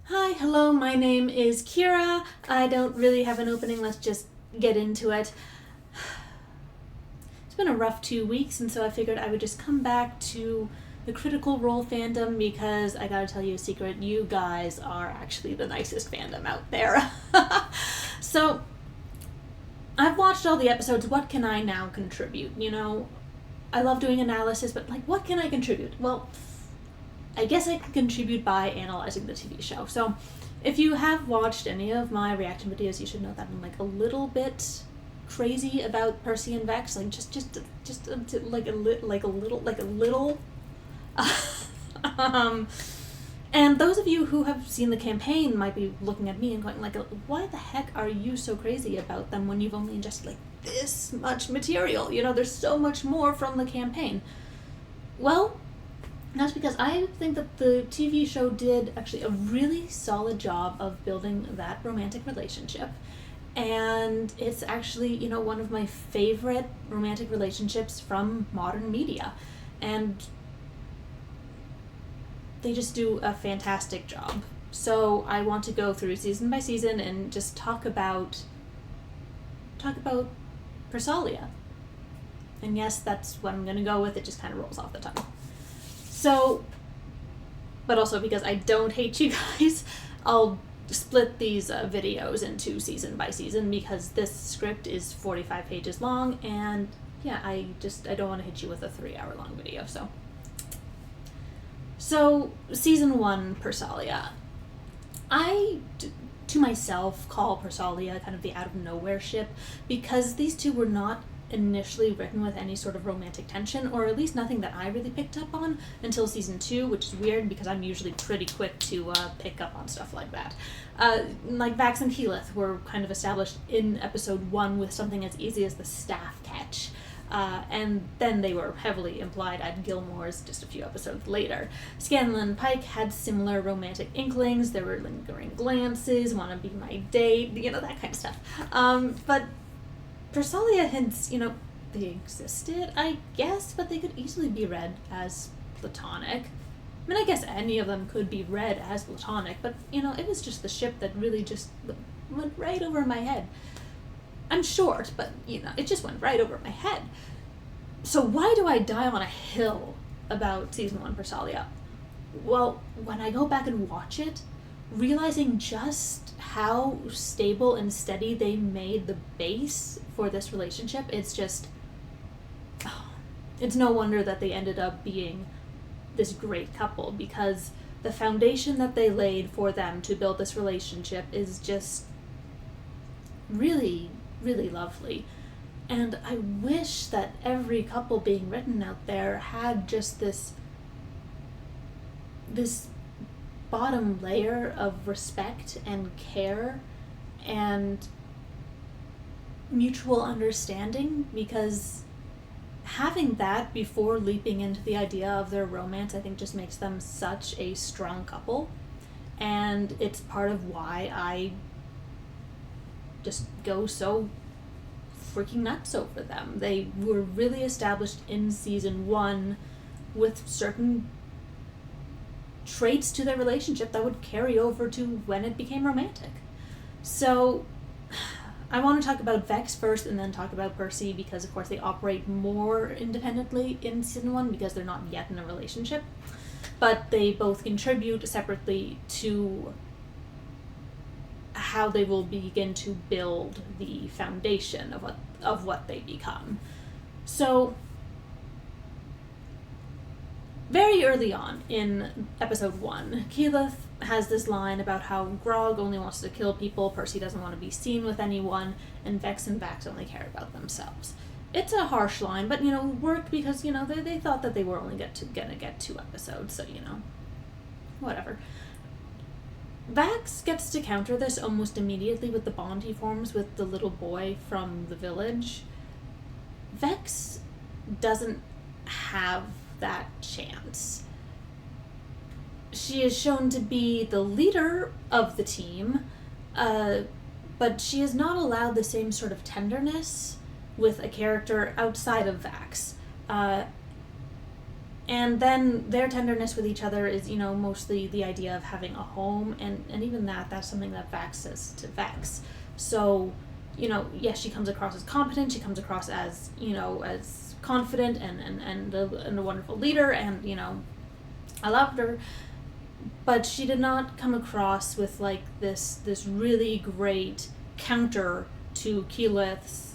Hi, hello, my name is Kira. I don't really have an opening, let's just get into it. It's been a rough 2 weeks, and so I figured I would just come back to the Critical Role fandom because I gotta tell you a secret, you guys are actually the nicest fandom out there. So, I've watched all the episodes, what can I now contribute? I love doing analysis, but what can I contribute? Well, I guess I can contribute by analyzing the TV show. So, if you have watched any of my reaction videos, you should know that I'm a little bit crazy about Percy and Vex, a little. um, and those of you who have seen the campaign might be looking at me and going why the heck are you so crazy about them when you've only ingested this much material? There's so much more from the campaign. Well, that's because I think that the TV show did actually a really solid job of building that romantic relationship. And it's actually, one of my favorite romantic relationships from modern media. And they just do a fantastic job. So I want to go through season by season and just talk about Perc'ahlia. And yes, that's what I'm going to go with. It just kind of rolls off the tongue. So, but also because I don't hate you guys, I'll split these videos into season by season because this script is 45 pages long, and yeah, I don't want to hit you with a 3-hour long video. So season 1, Perc'ahlia. I, to myself, call Perc'ahlia kind of the out of nowhere ship because these two were not initially written with any sort of romantic tension, or at least nothing that I really picked up on until season 2, which is weird because I'm usually pretty quick to pick up on stuff like that. Vax and Keyleth were kind of established in episode 1 with something as easy as the staff catch. And then they were heavily implied at Gilmore's just a few episodes later. Scanlan and Pike had similar romantic inklings, there were lingering glances, wanna be my date, that kind of stuff. But Perc'ahlia hints, they existed, I guess, but they could easily be read as platonic. I mean, I guess any of them could be read as platonic, but, it was just the ship that really just went right over my head. I'm short, but, it just went right over my head. So why do I die on a hill about season 1 Perc'ahlia? Well, when I go back and watch it, realizing just how stable and steady they made the base for this relationship, it's no wonder that they ended up being this great couple, because the foundation that they laid for them to build this relationship is just really, really lovely. And I wish that every couple being written out there had just this bottom layer of respect and care and mutual understanding, because having that before leaping into the idea of their romance, I think, just makes them such a strong couple. And it's part of why I just go so freaking nuts over them. They were really established in season 1 with certain traits to their relationship that would carry over to when it became romantic. So I want to talk about Vex first and then talk about Percy, because of course they operate more independently in season 1 because they're not yet in a relationship, but they both contribute separately to how they will begin to build the foundation of what they become. So very early on in episode 1, Keyleth has this line about how Grog only wants to kill people, Percy doesn't want to be seen with anyone, and Vex and Vax only care about themselves. It's a harsh line, but, worked because, they thought that they were only gonna get 2 episodes, so, whatever. Vax gets to counter this almost immediately with the bond he forms with the little boy from the village. Vex doesn't have that chance. She is shown to be the leader of the team, but she is not allowed the same sort of tenderness with a character outside of Vax. And then their tenderness with each other is, mostly the idea of having a home, and even that's something that Vex says to Vex. So, yes, she comes across as competent, she comes across as, as confident and a wonderful leader, and, I loved her. But she did not come across with, like, this really great counter to Keyleth's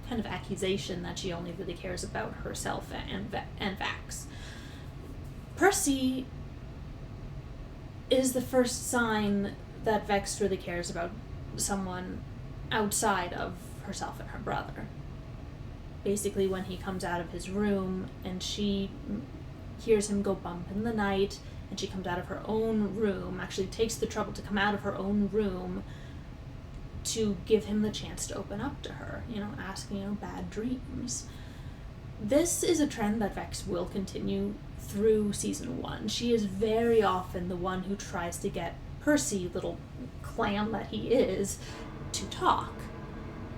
kind of accusation that she only really cares about herself and Vex. Percy is the first sign that Vex really cares about someone outside of herself and her brother. Basically, when he comes out of his room and she hears him go bump in the night, and she comes out of her own room, actually takes the trouble to come out of her own room to give him the chance to open up to her, asking, bad dreams. This is a trend that Vex will continue through season 1. She is very often the one who tries to get Percy, little clam that he is, to talk.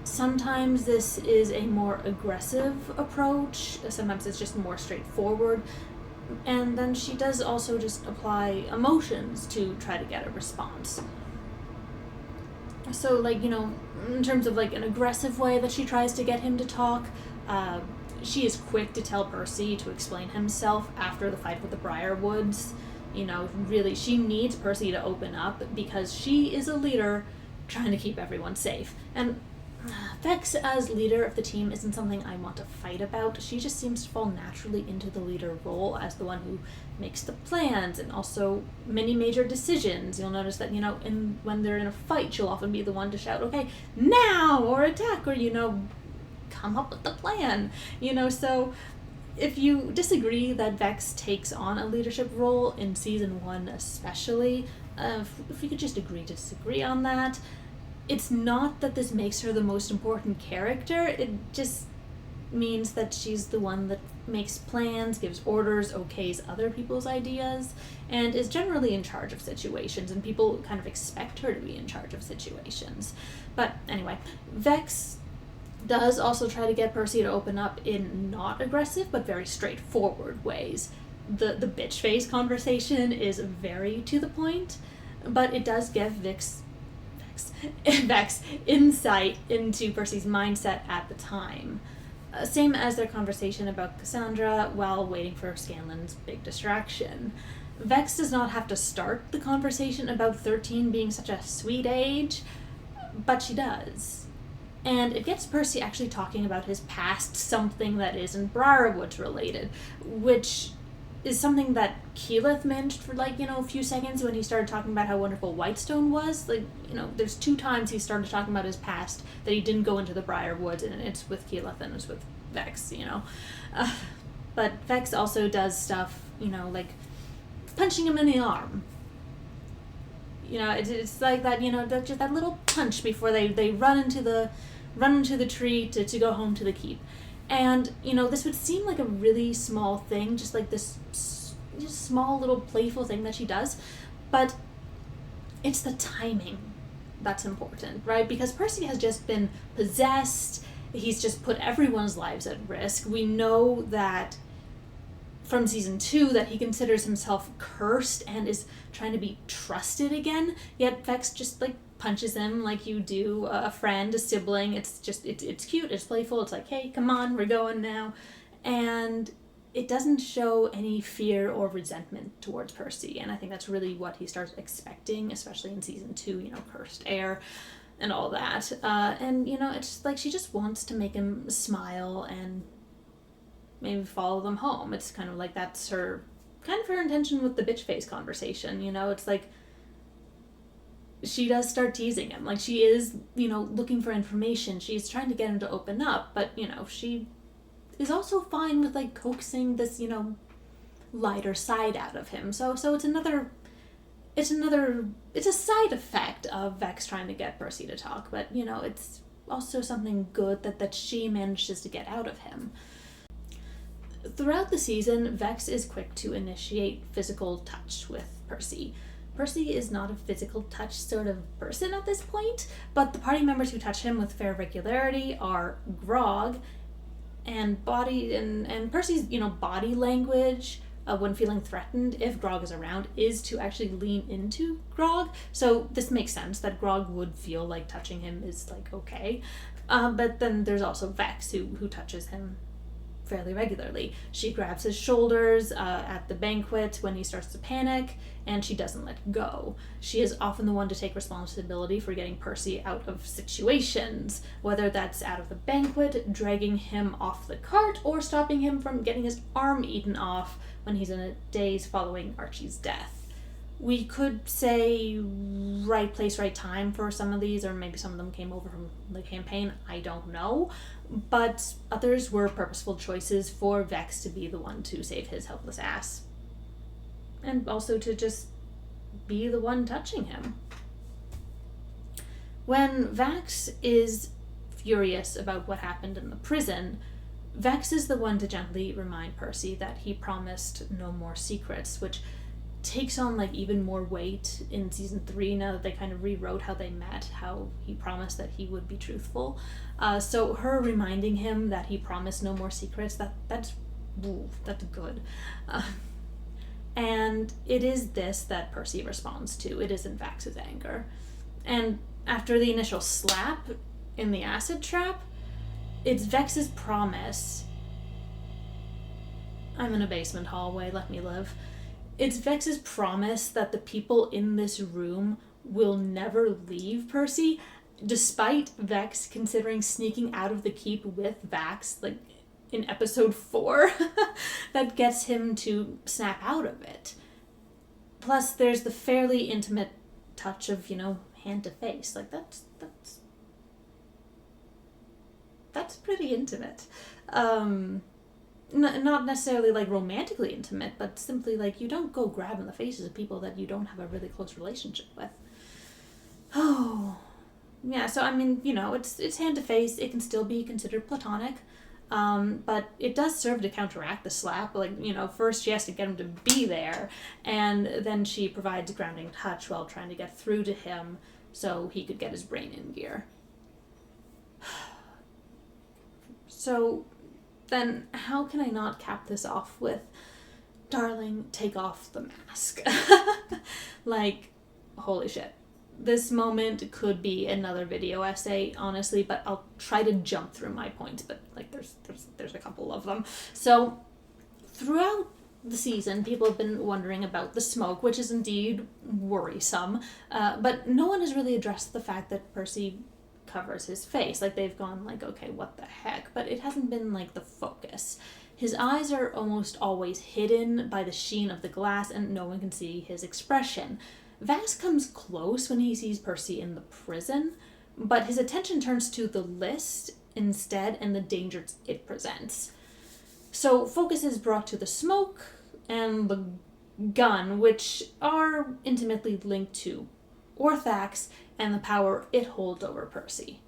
Sometimes this is a more aggressive approach, sometimes it's just more straightforward, and then she does also just apply emotions to try to get a response. So, in terms of, an aggressive way that she tries to get him to talk, she is quick to tell Percy to explain himself after the fight with the Briarwoods. Really, she needs Percy to open up because she is a leader trying to keep everyone safe. And Vex as leader of the team isn't something I want to fight about. She just seems to fall naturally into the leader role as the one who makes the plans and also many major decisions. You'll notice that, when they're in a fight, she'll often be the one to shout, okay, now, or attack, or, come up with the plan. So if you disagree that Vex takes on a leadership role in season 1 especially, if we could just agree to disagree on that. It's not that this makes her the most important character, it just means that she's the one that makes plans, gives orders, okays other people's ideas, and is generally in charge of situations, and people kind of expect her to be in charge of situations. But anyway, Vex does also try to get Percy to open up in not aggressive but very straightforward ways. The bitch face conversation is very to the point, but it does give Vex insight into Percy's mindset at the time. Same as their conversation about Cassandra while waiting for Scanlan's big distraction. Vex does not have to start the conversation about 13 being such a sweet age, but she does. And it gets Percy actually talking about his past, something that isn't Briarwoods related, which is something that Keyleth mentioned for a few seconds when he started talking about how wonderful Whitestone was. There's 2 times he started talking about his past that he didn't go into the Briarwoods, and it's with Keyleth and it's with Vex, But Vex also does stuff, like punching him in the arm. It's like that, just that little punch before they run into the tree to go home to the keep. And, this would seem like a really small thing, just like this just small little playful thing that she does, but it's the timing that's important, right? Because Percy has just been possessed, he's just put everyone's lives at risk. We know that from season 2 that he considers himself cursed and is trying to be trusted again, yet Vex just punches him like you do a friend, a sibling. It's cute, it's playful, it's like, hey, come on, we're going now. And it doesn't show any fear or resentment towards Percy, and I think that's really what he starts expecting, especially in season 2, cursed heir and all that. And, it's like she just wants to make him smile and maybe follow them home. It's kind of like that's her intention with the bitch face conversation, it's like she does start teasing him. She is, looking for information. She's trying to get him to open up, but, she is also fine with, coaxing this, lighter side out of him. So it's a side effect of Vex trying to get Percy to talk, but, it's also something good that she manages to get out of him. Throughout the season, Vex is quick to initiate physical touch with Percy. Percy is not a physical touch sort of person at this point, but the party members who touch him with fair regularity are Grog, and Percy's, body language when feeling threatened, if Grog is around, is to actually lean into Grog. So this makes sense that Grog would feel like touching him is like okay. But then there's also Vex who touches him fairly regularly. She grabs his shoulders at the banquet when he starts to panic, and she doesn't let go. She is often the one to take responsibility for getting Percy out of situations, whether that's out of the banquet, dragging him off the cart, or stopping him from getting his arm eaten off when he's in a daze following Archie's death. We could say right place, right time for some of these, or maybe some of them came over from the campaign, I don't know. But others were purposeful choices for Vex to be the one to save his helpless ass. And also to just be the one touching him. When Vex is furious about what happened in the prison, Vex is the one to gently remind Percy that he promised no more secrets, which takes on like even more weight in season 3 now that they kind of rewrote how they met, how he promised that he would be truthful. So her reminding him that he promised no more secrets, that's good. And it is this that Percy responds to. It isn't Vex's anger. And after the initial slap in the acid trap, it's Vex's promise. I'm in a basement hallway, let me live. It's Vex's promise that the people in this room will never leave Percy, despite Vex considering sneaking out of the keep with Vax, like in episode 4, that gets him to snap out of it. Plus, there's the fairly intimate touch of, hand to face. Like, that's pretty intimate. Not necessarily like romantically intimate, but simply like you don't go grabbing the faces of people that you don't have a really close relationship with. Oh, yeah. So I mean, it's hand to face. It can still be considered platonic, but it does serve to counteract the slap. Like first she has to get him to be there, and then she provides a grounding touch while trying to get through to him so he could get his brain in gear. So then how can I not cap this off with, darling, take off the mask? Like, holy shit. This moment could be another video essay, honestly, but I'll try to jump through my points, but like there's a couple of them. So throughout the season, people have been wondering about the smoke, which is indeed worrisome, but no one has really addressed the fact that Percy covers his face. Like, they've gone like, okay, what the heck? But it hasn't been like the focus. His eyes are almost always hidden by the sheen of the glass, and no one can see his expression. Vax comes close when he sees Percy in the prison, but his attention turns to the list instead and the dangers it presents. So focus is brought to the smoke and the gun, which are intimately linked to Orthax and the power it holds over Percy.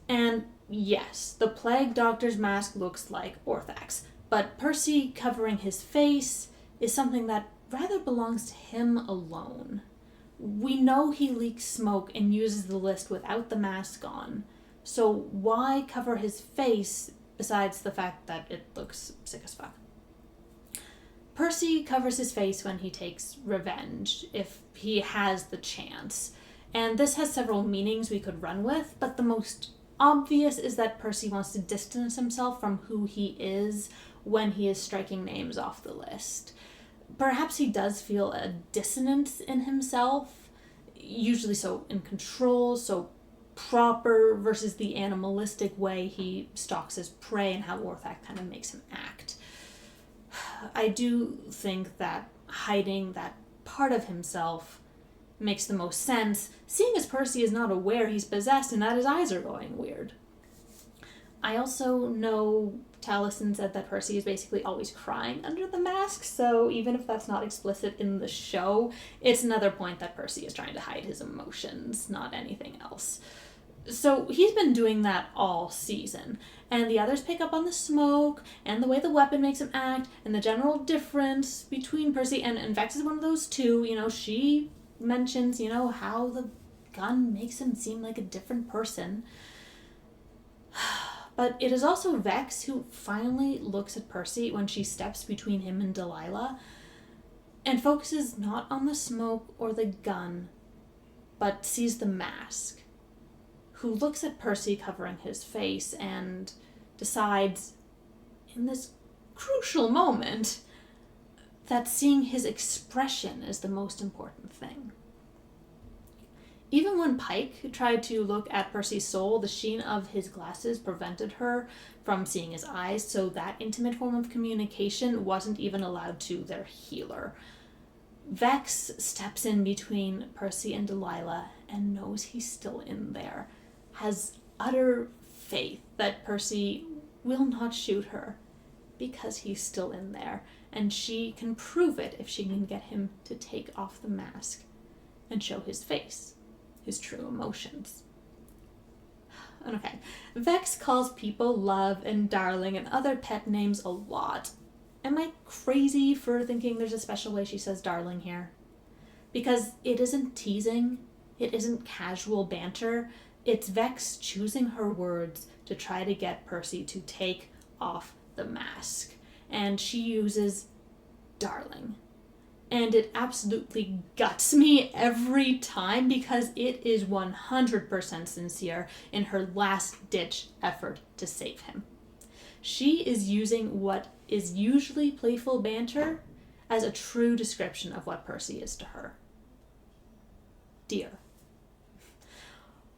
And yes, the Plague Doctor's mask looks like Orthax, but Percy covering his face is something that rather belongs to him alone. We know he leaks smoke and uses the list without the mask on, so why cover his face besides the fact that it looks sick as fuck? Percy covers his face when he takes revenge, if he has the chance. And this has several meanings we could run with, but the most obvious is that Percy wants to distance himself from who he is when he is striking names off the list. Perhaps he does feel a dissonance in himself, usually so in control, so proper, versus the animalistic way he stalks his prey and how Orthac kind of makes him act. I do think that hiding that part of himself makes the most sense, seeing as Percy is not aware he's possessed and that his eyes are going weird. I also know Taliesin said that Percy is basically always crying under the mask, so even if that's not explicit in the show, it's another point that Percy is trying to hide his emotions, not anything else. So he's been doing that all season, and the others pick up on the smoke, and the way the weapon makes him act, and the general difference between Percy and Vex is one of those too. She mentions, how the gun makes him seem like a different person. But it is also Vex who finally looks at Percy when she steps between him and Delilah and focuses not on the smoke or the gun, but sees the mask, who looks at Percy covering his face and decides, in this crucial moment, that seeing his expression is the most important thing. Even when Pike tried to look at Percy's soul, the sheen of his glasses prevented her from seeing his eyes, so that intimate form of communication wasn't even allowed to their healer. Vex steps in between Percy and Delilah and knows he's still in there, has utter faith that Percy will not shoot her because he's still in there, and she can prove it if she can get him to take off the mask and show his face, his true emotions. Okay, Vex calls people love and darling and other pet names a lot. Am I crazy for thinking there's a special way she says darling here? Because it isn't teasing, it isn't casual banter, it's Vex choosing her words to try to get Percy to take off the mask. And she uses darling. And it absolutely guts me every time because it is 100% sincere in her last-ditch effort to save him. She is using what is usually playful banter as a true description of what Percy is to her. Dear.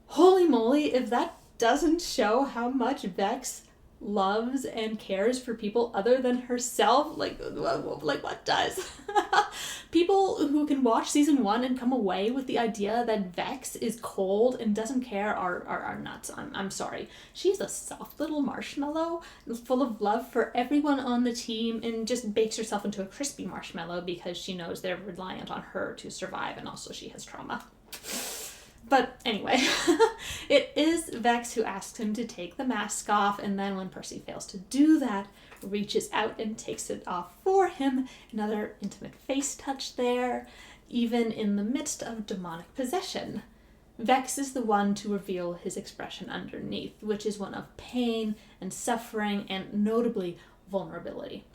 Holy moly, if that doesn't show how much Vex loves and cares for people other than herself, like what does? People who can watch season 1 and come away with the idea that Vex is cold and doesn't care are nuts. I'm sorry. She's a soft little marshmallow full of love for everyone on the team and just bakes herself into a crispy marshmallow because she knows they're reliant on her to survive, and also she has trauma. But anyway, it is Vex who asks him to take the mask off, and then when Percy fails to do that, reaches out and takes it off for him. Another intimate face touch there, even in the midst of demonic possession. Vex is the one to reveal his expression underneath, which is one of pain and suffering and notably vulnerability.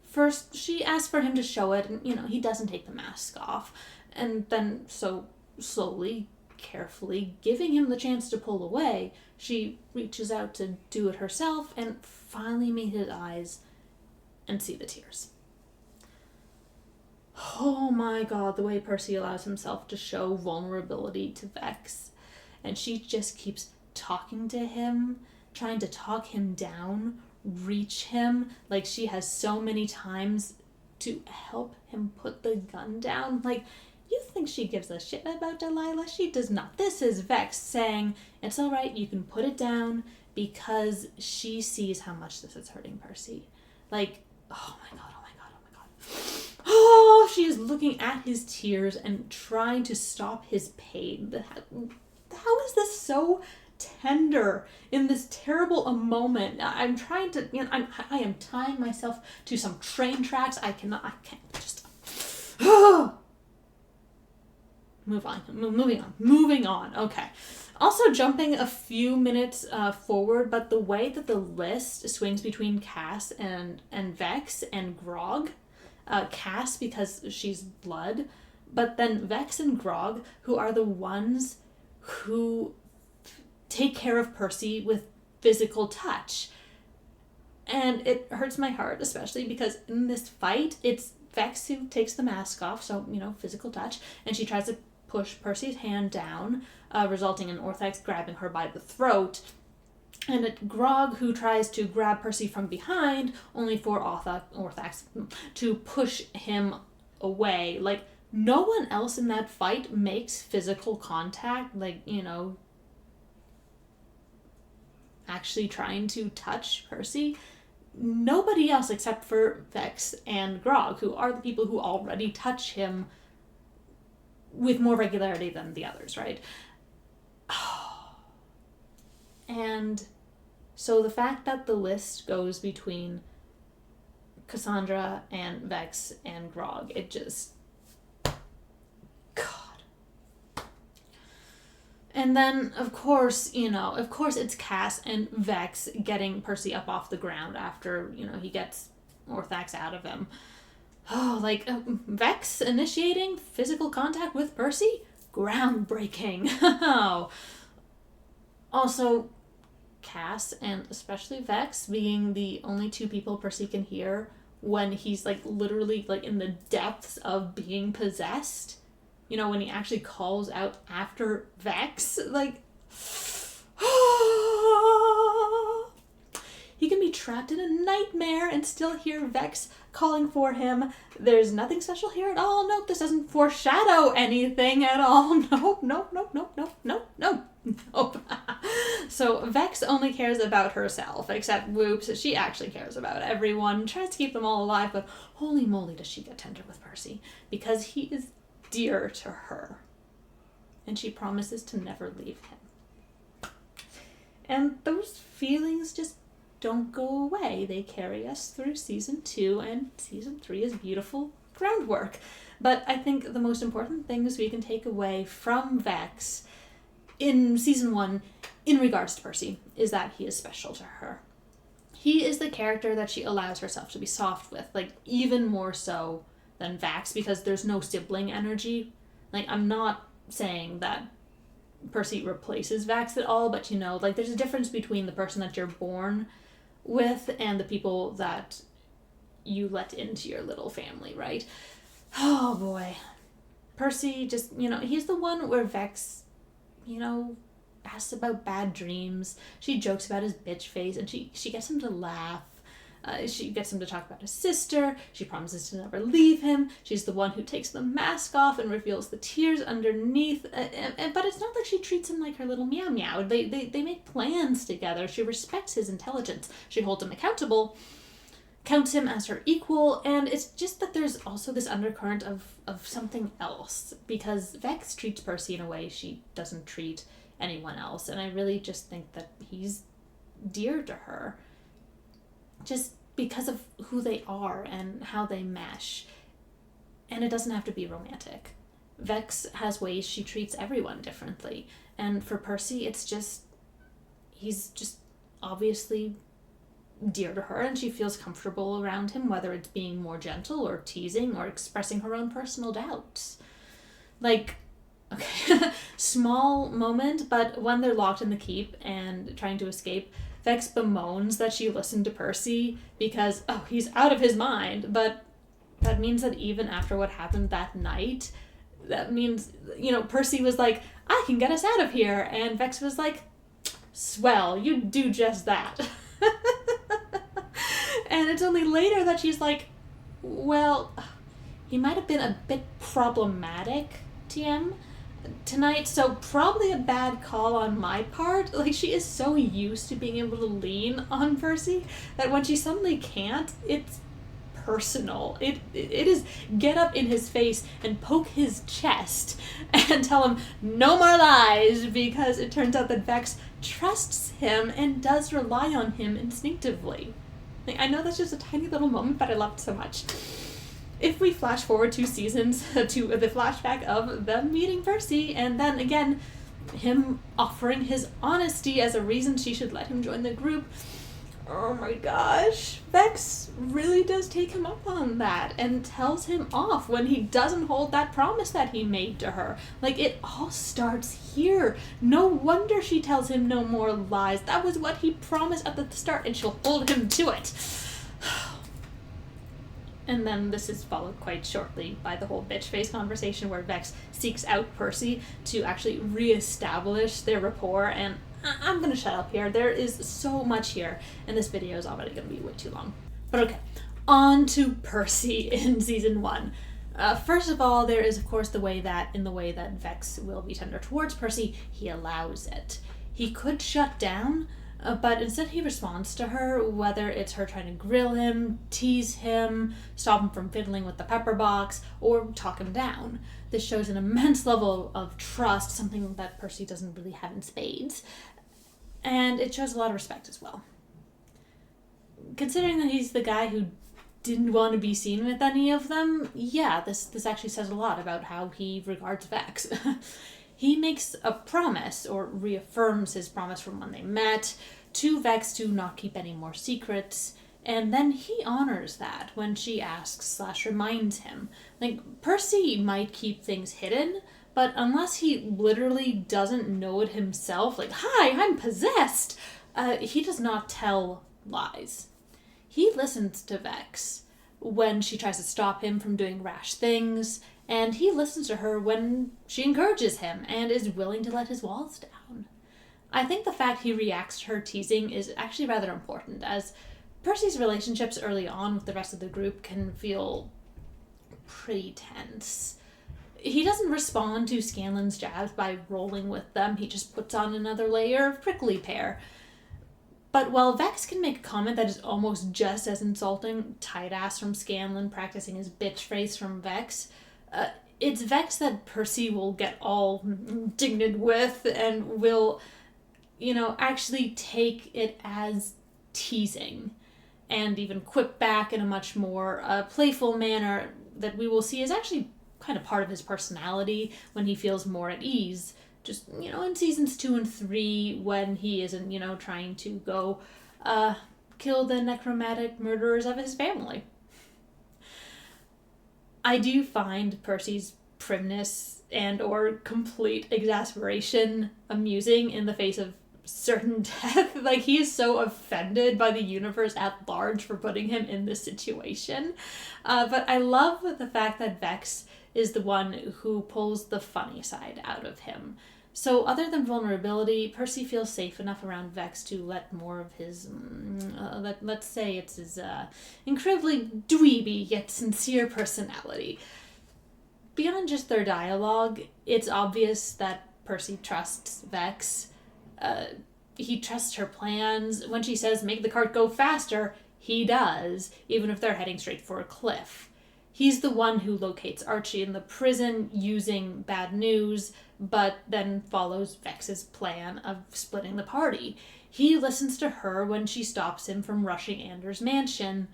First, she asks for him to show it, and he doesn't take the mask off, and then slowly, carefully, giving him the chance to pull away, she reaches out to do it herself and finally meet his eyes and see the tears. Oh my god, the way Percy allows himself to show vulnerability to Vex. And she just keeps talking to him, trying to talk him down, reach him, like she has so many times to help him put the gun down. Like, you think she gives a shit about Delilah? She does not. This is Vex saying, it's alright, you can put it down, because she sees how much this is hurting Percy. Like, oh my god. Oh, she is looking at his tears and trying to stop his pain. How is this so tender in this terrible a moment? I'm trying to, I am tying myself to some train tracks. I can't just... Moving on. Okay. Also jumping a few minutes forward, but the way that the list swings between Cass and Vex and Grog, Cass because she's blood, but then Vex and Grog, who are the ones who take care of Percy with physical touch. And it hurts my heart, especially because in this fight, it's Vex who takes the mask off, so, physical touch, and she tries to push Percy's hand down, resulting in Orthax grabbing her by the throat, and it's Grog who tries to grab Percy from behind, only for Orthax to push him away. Like, no one else in that fight makes physical contact, actually trying to touch Percy. Nobody else except for Vex and Grog, who are the people who already touch him with more regularity than the others, right? And so the fact that the list goes between Cassandra and Vex and Grog, it just... God. And then, of course, it's Cass and Vex getting Percy up off the ground after, he gets Orthax out of him. Oh, Vex initiating physical contact with Percy? Groundbreaking. Also, Cass and especially Vex being the only two people Percy can hear when he's, literally, in the depths of being possessed. When he actually calls out after Vex, he can be trapped in a nightmare and still hear Vex calling for him. There's nothing special here at all. Nope, this doesn't foreshadow anything at all. Nope. So Vex only cares about herself, except whoops, she actually cares about everyone, tries to keep them all alive, but holy moly does she get tender with Percy, because he is dear to her, and she promises to never leave him. And those feelings just don't go away. They carry us through season 2, and season 3 is beautiful groundwork. But I think the most important things we can take away from Vex in season 1 in regards to Percy is that he is special to her. He is the character that she allows herself to be soft with, even more so than Vex, because there's no sibling energy. I'm not saying that Percy replaces Vex at all, but there's a difference between the person that you're born with and the people that you let into your little family, right? Oh boy. Percy just, he's the one where Vex, asks about bad dreams. She jokes about his bitch face, and she gets him to laugh. She gets him to talk about his sister. She promises to never leave him. She's the one who takes the mask off and reveals the tears underneath. But it's not like she treats him like her little meow meow. They make plans together. She respects his intelligence. She holds him accountable, counts him as her equal, and it's just that there's also this undercurrent of something else, because Vex treats Percy in a way she doesn't treat anyone else, and I really just think that he's dear to her. Just because of who they are and how they mesh. And it doesn't have to be romantic. Vex has ways she treats everyone differently. And for Percy, he's just obviously dear to her, and she feels comfortable around him, whether it's being more gentle or teasing or expressing her own personal doubts. Small moment, but when they're locked in the keep and trying to escape, Vex bemoans that she listened to Percy because, he's out of his mind. But that means that even after what happened that night, that means, Percy was like, I can get us out of here. And Vex was like, swell, you do just that. And it's only later that she's like, well, he might have been a bit problematic, TM, tonight, so probably a bad call on my part. She is so used to being able to lean on Percy that when she suddenly can't, it's personal. It is get up in his face and poke his chest and tell him no more lies, because it turns out that Vex trusts him and does rely on him instinctively. I know that's just a tiny little moment, but I love it so much. If we flash forward 2 seasons to the flashback of them meeting Percy, and then again, him offering his honesty as a reason she should let him join the group, oh my gosh, Vex really does take him up on that and tells him off when he doesn't hold that promise that he made to her. It all starts here. No wonder she tells him no more lies. That was what he promised at the start, and she'll hold him to it. And then this is followed quite shortly by the whole bitch face conversation where Vex seeks out Percy to actually reestablish their rapport, and I'm going to shut up here. There is so much here, and this video is already going to be way too long. But okay, on to Percy in season 1. First of all, there is of course the way that Vex will be tender towards Percy, he allows it. He could shut down, but instead he responds to her, whether it's her trying to grill him, tease him, stop him from fiddling with the pepper box, or talk him down. This shows an immense level of trust, something that Percy doesn't really have in spades. And it shows a lot of respect as well. Considering that he's the guy who didn't want to be seen with any of them, yeah, this actually says a lot about how he regards Vex. he makes a promise, or reaffirms his promise from when they met, to Vex to not keep any more secrets. And then he honors that when she asks / reminds him. Like, Percy might keep things hidden, but unless he literally doesn't know it himself, like, hi, I'm possessed, he does not tell lies. He listens to Vex when she tries to stop him from doing rash things, and he listens to her when she encourages him and is willing to let his walls down. I think the fact he reacts to her teasing is actually rather important, as Percy's relationships early on with the rest of the group can feel pretty tense. He doesn't respond to Scanlan's jabs by rolling with them, he just puts on another layer of prickly pear. But while Vex can make a comment that is almost just as insulting, tight ass from Scanlan practicing his bitch face from Vex, it's Vex that Percy will get all indignant with and will, actually take it as teasing and even quip back in a much more playful manner that we will see is actually kind of part of his personality when he feels more at ease. Just, in seasons 2 and 3 when he isn't, trying to go kill the necromantic murderers of his family. I do find Percy's primness and or complete exasperation amusing in the face of certain death. Like, he is so offended by the universe at large for putting him in this situation. But I love the fact that Vex is the one who pulls the funny side out of him. So other than vulnerability, Percy feels safe enough around Vex to let more of his, let's say it's his incredibly dweeby yet sincere personality. Beyond just their dialogue, it's obvious that Percy trusts Vex. He trusts her plans. When she says, make the cart go faster, he does, even if they're heading straight for a cliff. He's the one who locates Archie in the prison using bad news, but then follows Vex's plan of splitting the party. He listens to her when she stops him from rushing Anders' mansion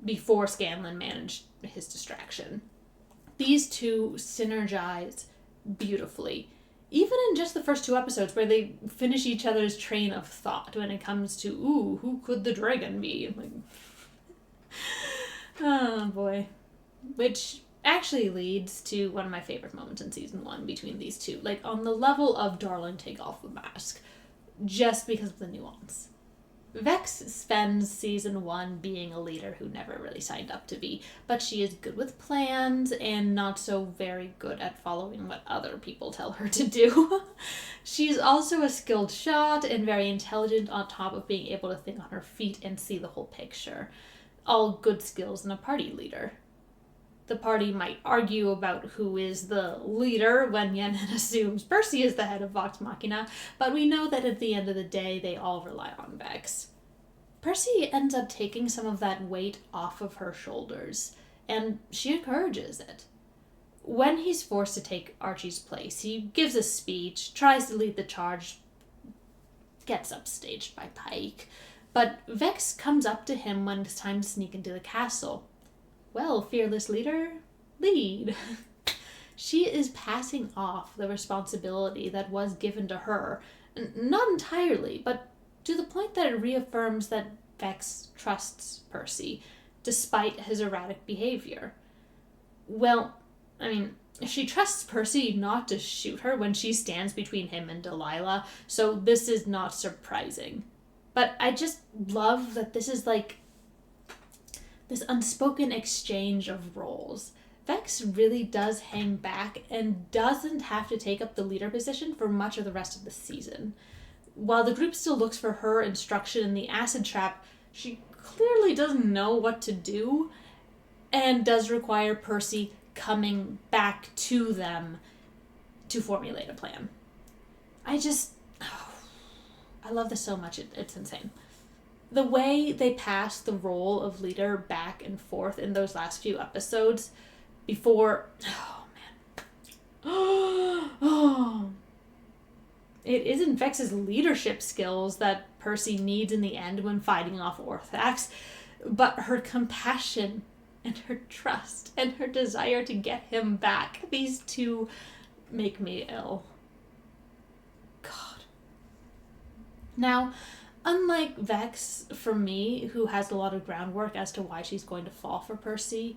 before Scanlan managed his distraction. These two synergize beautifully, even in just the first 2 episodes where they finish each other's train of thought when it comes to, who could the dragon be? Like, oh boy. Which actually leads to one of my favorite moments in season 1 between these two. Like, on the level of Darling take off the mask, just because of the nuance. Vex spends season 1 being a leader who never really signed up to be, but she is good with plans and not so very good at following what other people tell her to do. She's also a skilled shot and very intelligent on top of being able to think on her feet and see the whole picture. All good skills in a party leader. The party might argue about who is the leader when Yenin assumes Percy is the head of Vox Machina, but we know that at the end of the day, they all rely on Vex. Percy ends up taking some of that weight off of her shoulders, and she encourages it. When he's forced to take Archie's place, he gives a speech, tries to lead the charge, gets upstaged by Pike, but Vex comes up to him when it's time to sneak into the castle. Well, fearless leader, lead. She is passing off the responsibility that was given to her, not entirely, but to the point that it reaffirms that Vex trusts Percy, despite his erratic behavior. Well, she trusts Percy not to shoot her when she stands between him and Delilah, so this is not surprising. But I just love that this is like this unspoken exchange of roles. Vex really does hang back and doesn't have to take up the leader position for much of the rest of the season. While the group still looks for her instruction in the acid trap, she clearly doesn't know what to do and does require Percy coming back to them to formulate a plan. I love this so much, it's insane. The way they pass the role of leader back and forth in those last few episodes before... It isn't Vex's leadership skills that Percy needs in the end when fighting off Orthax, but her compassion and her trust and her desire to get him back. These two make me ill. Now, unlike Vex, for me, who has a lot of groundwork as to why she's going to fall for Percy,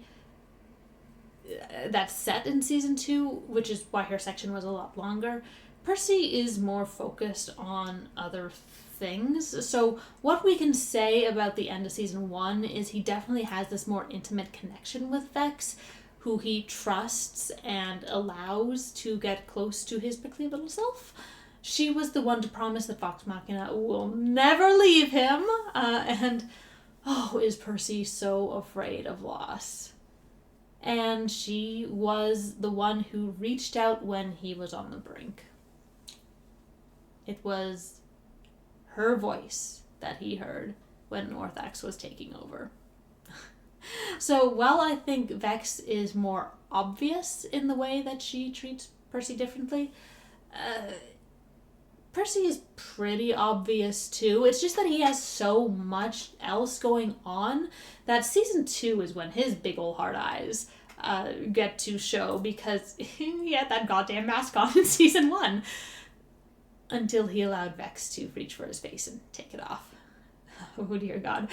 that's set in season 2, which is why her section was a lot longer, Percy is more focused on other things. So what we can say about the end of season 1 is he definitely has this more intimate connection with Vex, who he trusts and allows to get close to his prickly little self. She was the one to promise that Vox Machina will never leave him, and is Percy so afraid of loss. And she was the one who reached out when he was on the brink. It was her voice that he heard when Orthax was taking over. So while I think Vex is more obvious in the way that she treats Percy differently, Percy is pretty obvious too. It's just that he has so much else going on that season 2 is when his big ol' hard eyes get to show, because he had that goddamn mask on in season 1 until he allowed Vex to reach for his face and take it off. Oh dear God.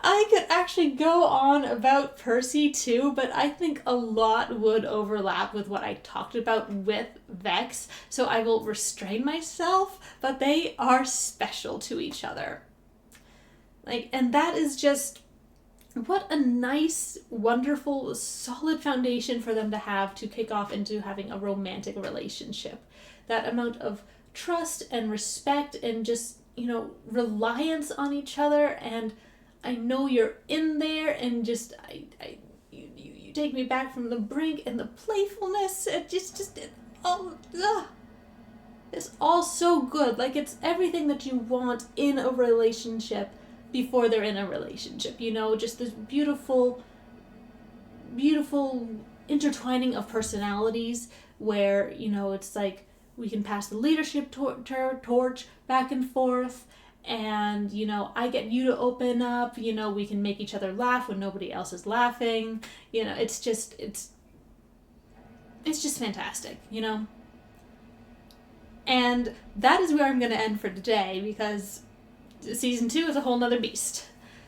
I could actually go on about Percy too, but I think a lot would overlap with what I talked about with Vex, so I will restrain myself, but they are special to each other. And that is just, what a nice, wonderful, solid foundation for them to have to kick off into having a romantic relationship. That amount of trust and respect and just, reliance on each other, and I know you're in there, and just you take me back from the brink, and the playfulness, it's all so good. It's everything that you want in a relationship before they're in a relationship, just this beautiful intertwining of personalities where, it's like we can pass the leadership torch back and forth, and, I get you to open up, we can make each other laugh when nobody else is laughing, it's just fantastic, And that is where I'm going to end for today, because season 2 is a whole nother beast.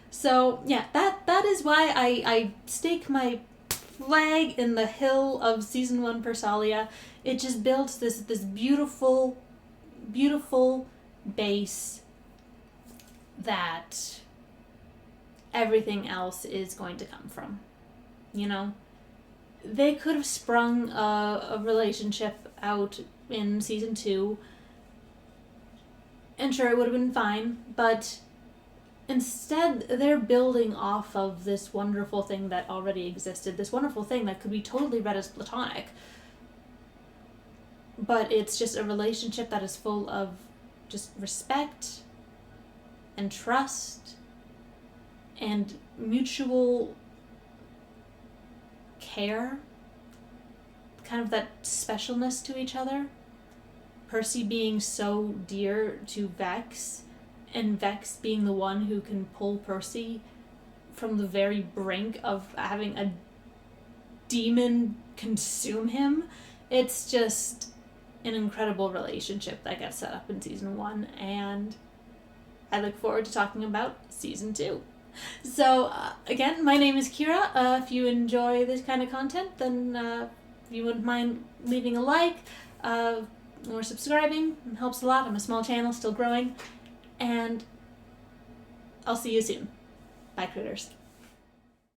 So, yeah, that is why I stake my flag in the hill of season 1 Perc'ahlia. It just builds this beautiful, beautiful base that everything else is going to come from. They could have sprung a relationship out in season 2, and sure, it would have been fine, but instead, they're building off of this wonderful thing that already existed, this wonderful thing that could be totally read as platonic. But it's just a relationship that is full of just respect and trust and mutual care, kind of that specialness to each other. Percy being so dear to Vex, and Vex being the one who can pull Percy from the very brink of having a demon consume him. It's just an incredible relationship that gets set up in season 1, and I look forward to talking about season 2. So, again, my name is Kira. If you enjoy this kind of content, then if you wouldn't mind leaving a like or subscribing, it helps a lot. I'm a small channel, still growing. And I'll see you soon. Bye, critters.